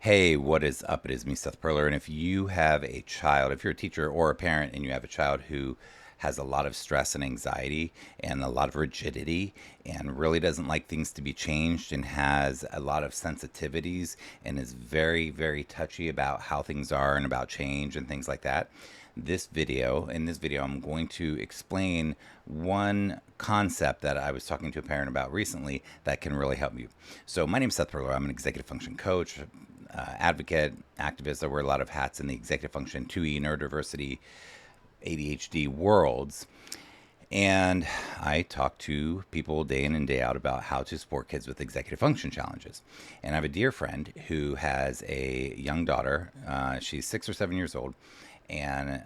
Hey, what is up? It is me, Seth Perler. And if you have a child, if you're a teacher or a parent and you have a child who has a lot of stress and anxiety and a lot of rigidity and really doesn't like things to be changed and has a lot of sensitivities and is very, very touchy about how things are and about change and things like that, in this video, I'm going to explain one concept that I was talking to a parent about recently that can really help you. So my name is Seth Perler. I'm an executive function coach, advocate, activist. I wear a lot of hats in the executive function, 2E, neurodiversity, ADHD worlds. And I talk to people day in and day out about how to support kids with executive function challenges. And I have a dear friend who has a young daughter. She's 6 or 7 years old, and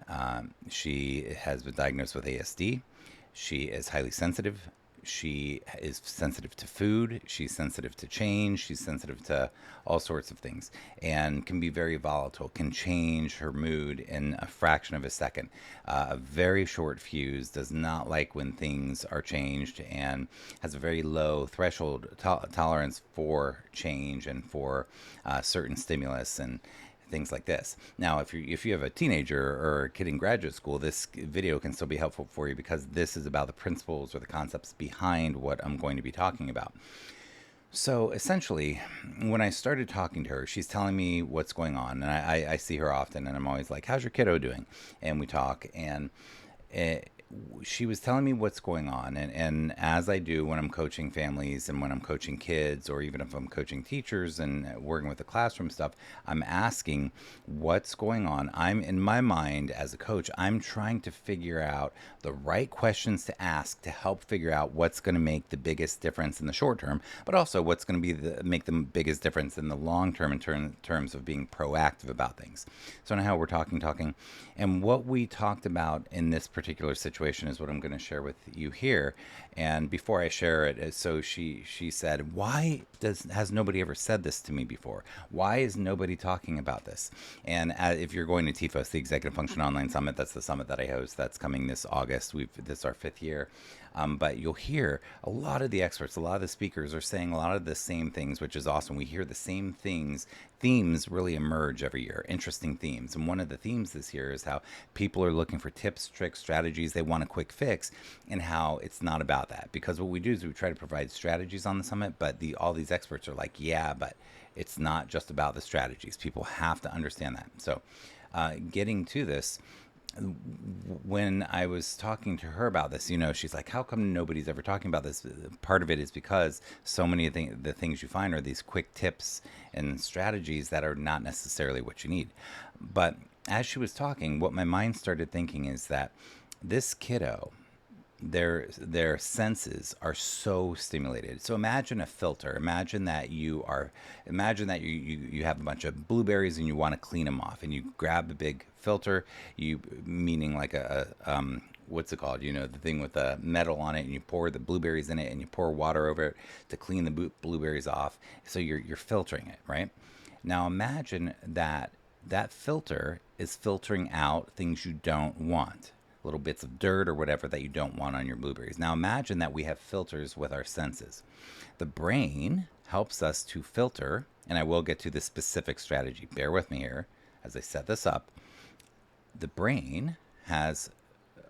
she has been diagnosed with ASD. She is highly sensitive. She is sensitive to food. She's sensitive to change. She's sensitive to all sorts of things and can be very volatile, can change her mood in a fraction of a second. A very short fuse, does not like when things are changed, and has a very low threshold tolerance for change and for certain stimulus and things like this. Now, if you have a teenager or a kid in graduate school, this video can still be helpful for you because this is about the principles or the concepts behind what I'm going to be talking about. So essentially, when I started talking to her, she's telling me what's going on, and I see her often, and I'm always like, "How's your kiddo doing?" And we talk, and it, she was telling me what's going on, and as I do when I'm coaching families and when I'm coaching kids, or even if I'm coaching teachers and working with the classroom stuff, I'm asking what's going on. I'm in my mind as a coach, I'm trying to figure out the right questions to ask to help figure out what's going to make the biggest difference in the short term, but also what's going to make the biggest difference in the long term in terms of being proactive about things. So now we're talking, and what we talked about in this particular situation is what I'm going to share with you here. And before I share it, so she said, "Why has nobody ever said this to me before? Why is nobody talking about this?" And if you're going to TFOS, the Executive Function Online Summit, that's the summit that I host. That's coming this August. This is our 5th year. But you'll hear a lot of the experts, a lot of the speakers are saying a lot of the same things, which is awesome. We hear the same things. Themes really emerge every year, interesting themes. And one of the themes this year is how people are looking for tips, tricks, strategies. They want a quick fix, and how it's not about that. Because what we do is we try to provide strategies on the summit, but all these experts are like, yeah, but it's not just about the strategies. People have to understand that. So getting to this, when I was talking to her about this, she's like, "How come nobody's ever talking about this?" Part of it is because so many of the things you find are these quick tips and strategies that are not necessarily what you need. But as she was talking, what my mind started thinking is that this kiddo, their senses are so stimulated. So imagine a filter. Imagine that you have a bunch of blueberries and you want to clean them off, and you grab a big filter, meaning like what's it called? The thing with the metal on it, and you pour the blueberries in it, and you pour water over it to clean the blueberries off. So you're filtering it, right? Now imagine that filter is filtering out things you don't want, little bits of dirt or whatever that you don't want on your blueberries. Now imagine that we have filters with our senses. The brain helps us to filter, and I will get to the specific strategy. Bear with me here as I set this up. The brain has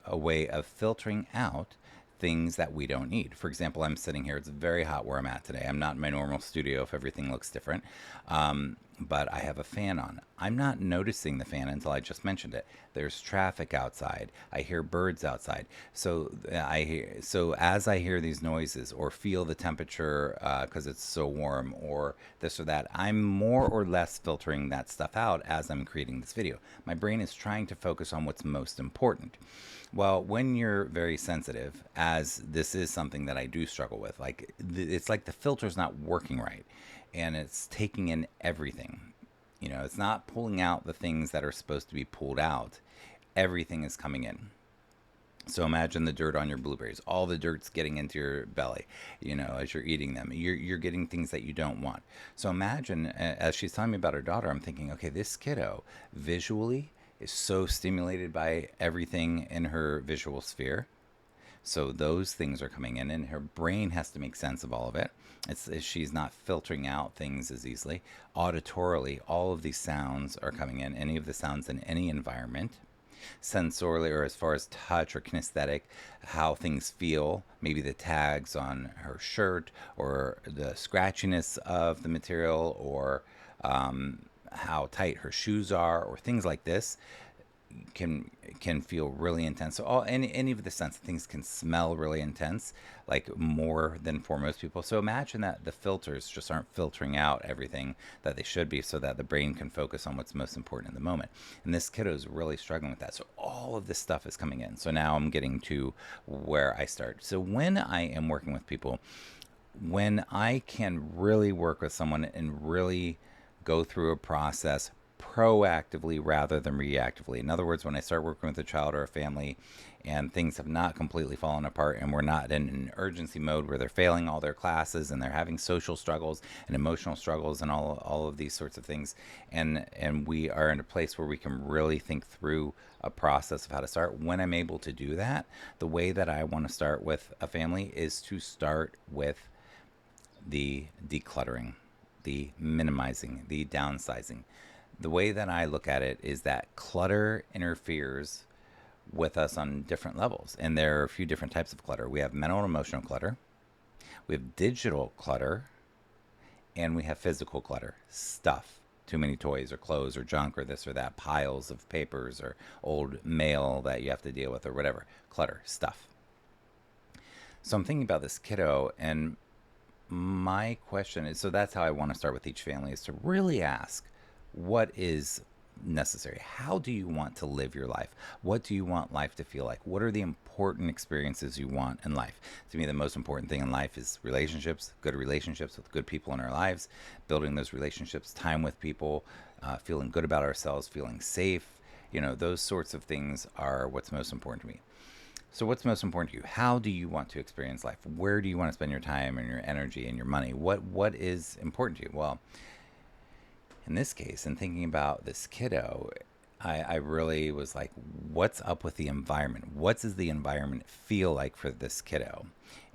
a way of filtering out things that we don't need. For example, I'm sitting here. It's very hot where I'm at today. I'm not in my normal studio if everything looks different. But I have a fan on. I'm not noticing the fan until I just mentioned it. There's traffic outside. I hear birds outside. So as I hear these noises or feel the temperature because it's so warm or this or that, I'm more or less filtering that stuff out as I'm creating this video. My brain is trying to focus on what's most important. Well, when you're very sensitive, as this is something that I do struggle with, like it's like the filter's not working right, and it's taking in everything. It's not pulling out the things that are supposed to be pulled out. Everything is coming in. So imagine the dirt on your blueberries. All the dirt's getting into your belly, as you're eating them. You're getting things that you don't want. So imagine, as she's telling me about her daughter, I'm thinking, okay, this kiddo visually is so stimulated by everything in her visual sphere. So those things are coming in, and her brain has to make sense of all of it. She's not filtering out things as easily. Auditorily, all of these sounds are coming in, any of the sounds in any environment. Sensorily, or as far as touch or kinesthetic, how things feel, maybe the tags on her shirt or the scratchiness of the material, or how tight her shoes are, or things like this can feel really intense. So any of the sense things can smell really intense, like more than for most people. So imagine that the filters just aren't filtering out everything that they should be, so that the brain can focus on what's most important in the moment. And this kiddo is really struggling with that. So all of this stuff is coming in. So now I'm getting to where I start. So when I am working with people, when I can really work with someone and really go through a process proactively rather than reactively. In other words, when I start working with a child or a family and things have not completely fallen apart, and we're not in an urgency mode where they're failing all their classes and they're having social struggles and emotional struggles and all of these sorts of things, and we are in a place where we can really think through a process of how to start. When I'm able to do that, the way that I want to start with a family is to start with the decluttering, the minimizing, the downsizing. The way that I look at it is that clutter interferes with us on different levels. And there are a few different types of clutter. We have mental and emotional clutter, we have digital clutter, and we have physical clutter, stuff. Too many toys or clothes or junk or this or that, piles of papers or old mail that you have to deal with or whatever. Clutter, stuff. So I'm thinking about this kiddo, and my question is, so that's how I want to start with each family, is to really ask, what is necessary? How do you want to live your life? What do you want life to feel like? What are the important experiences you want in life? To me, the most important thing in life is relationships, good relationships with good people in our lives, building those relationships, time with people, feeling good about ourselves, feeling safe. Those sorts of things are what's most important to me. So what's most important to you? How do you want to experience life? Where do you want to spend your time and your energy and your money? What is important to you? Well, in this case, in thinking about this kiddo, I really was like, what's up with the environment? What does the environment feel like for this kiddo?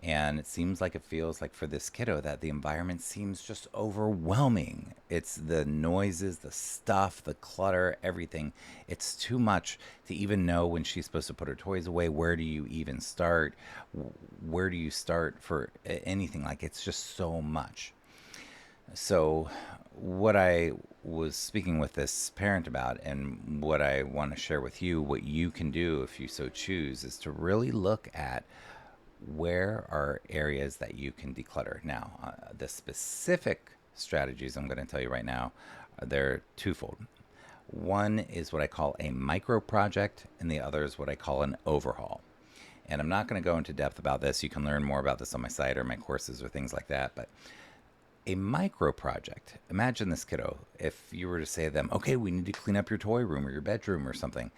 And it seems like it feels like for this kiddo that the environment seems just overwhelming. It's the noises, the stuff, the clutter, everything. It's too much to even know when she's supposed to put her toys away. Where do you even start? Where do you start for anything? Like, it's just so much. So, what I was speaking with this parent about, and what I want to share with you, what you can do if you so choose, is to really look at where are areas that you can declutter. Now, the specific strategies I'm going to tell you right now, they're twofold. One is what I call a micro project, and the other is what I call an overhaul. And I'm not going to go into depth about this. You can learn more about this on my site or my courses or things like that. But a micro project, imagine this kiddo. If you were to say to them, okay, we need to clean up your toy room or your bedroom or something,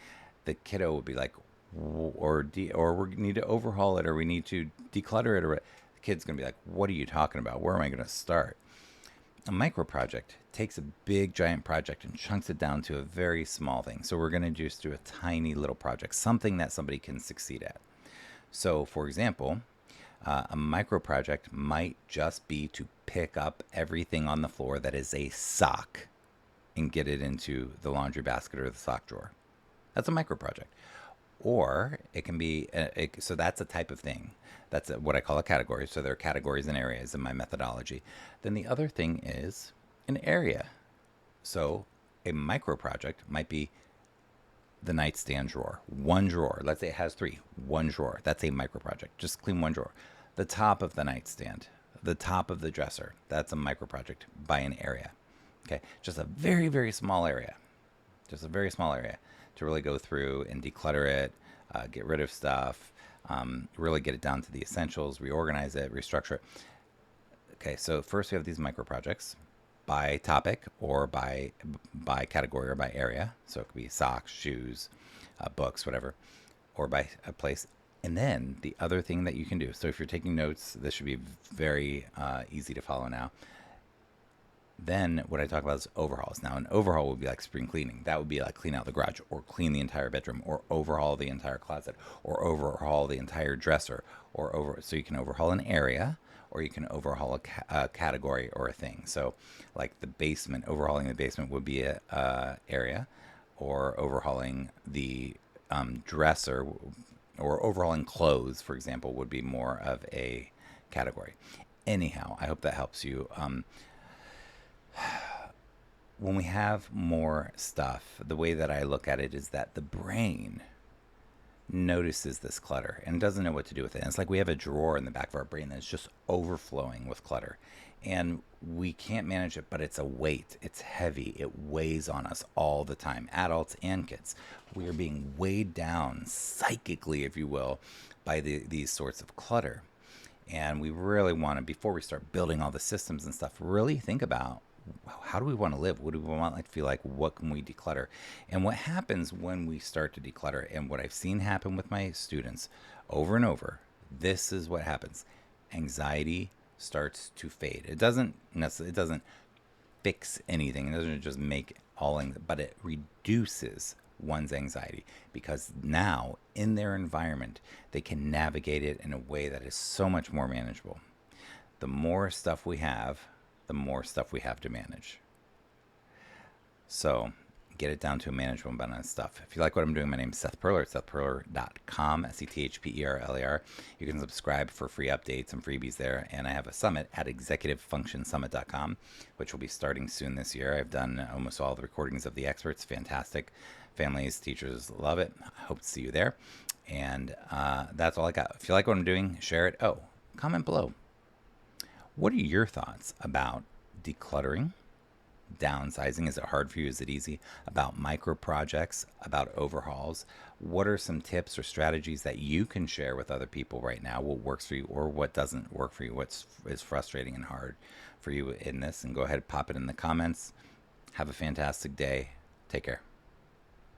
the kiddo would be like, or we need to overhaul it, or we need to declutter it, or the kid's going to be like, what are you talking about? Where am I going to start? A micro project takes a big giant project and chunks it down to a very small thing. So we're going to just do a tiny little project, something that somebody can succeed at. So, for example, a micro project might just be to pick up everything on the floor that is a sock and get it into the laundry basket or the sock drawer. That's a micro project. Or it can be, so that's a type of thing. That's what I call a category. So there are categories and areas in my methodology. Then the other thing is an area. So a micro project might be the nightstand drawer, one drawer. Let's say it has three, one drawer. That's a micro project. Just clean one drawer. The top of the nightstand, the top of the dresser. That's a micro project by an area. Okay, just a very, very small area. Just a very small area to really go through and declutter it, get rid of stuff, really get it down to the essentials, reorganize it, restructure it. Okay, so first we have these micro projects by topic or by category or by area. So it could be socks, shoes, books, whatever, or by a place. And then the other thing that you can do, so if you're taking notes, this should be very easy to follow now. Then what I talk about is overhauls. Now, an overhaul would be like spring cleaning. That would be like clean out the garage, or clean the entire bedroom, or overhaul the entire closet, or overhaul the entire dresser, or over. So you can overhaul an area, or you can overhaul a category or a thing. So, like the basement, overhauling the basement would be a area, or overhauling the dresser, or overhauling clothes, for example, would be more of a category. Anyhow, I hope that helps you. When we have more stuff, the way that I look at it is that the brain notices this clutter and doesn't know what to do with it. And it's like we have a drawer in the back of our brain that's just overflowing with clutter. And we can't manage it, but it's a weight. It's heavy. It weighs on us all the time, adults and kids. We are being weighed down psychically, if you will, by these sorts of clutter. And we really want to, before we start building all the systems and stuff, really think about, how do we want to live? What do we want to feel like? What can we declutter? And what happens when we start to declutter, and what I've seen happen with my students over and over, this is what happens. Anxiety starts to fade. It doesn't fix anything. It doesn't just make but it reduces one's anxiety, because now in their environment they can navigate it in a way that is so much more manageable. The more stuff we have, the more stuff we have to manage. So get it down to a manageable amount of stuff. If you like what I'm doing, my name is Seth Perler. SethPerler.com, SethPerler. You can subscribe for free updates and freebies there. And I have a summit at ExecutiveFunctionSummit.com, which will be starting soon this year. I've done almost all the recordings of the experts. Fantastic. Families, teachers love it. I hope to see you there. And that's all I got. If you like what I'm doing, share it. Oh, comment below. What are your thoughts about decluttering, downsizing? Is it hard for you? Is it easy? About micro projects, about overhauls? What are some tips or strategies that you can share with other people right now? What works for you, or what doesn't work for you? What is frustrating and hard for you in this? And go ahead and pop it in the comments. Have a fantastic day. Take care.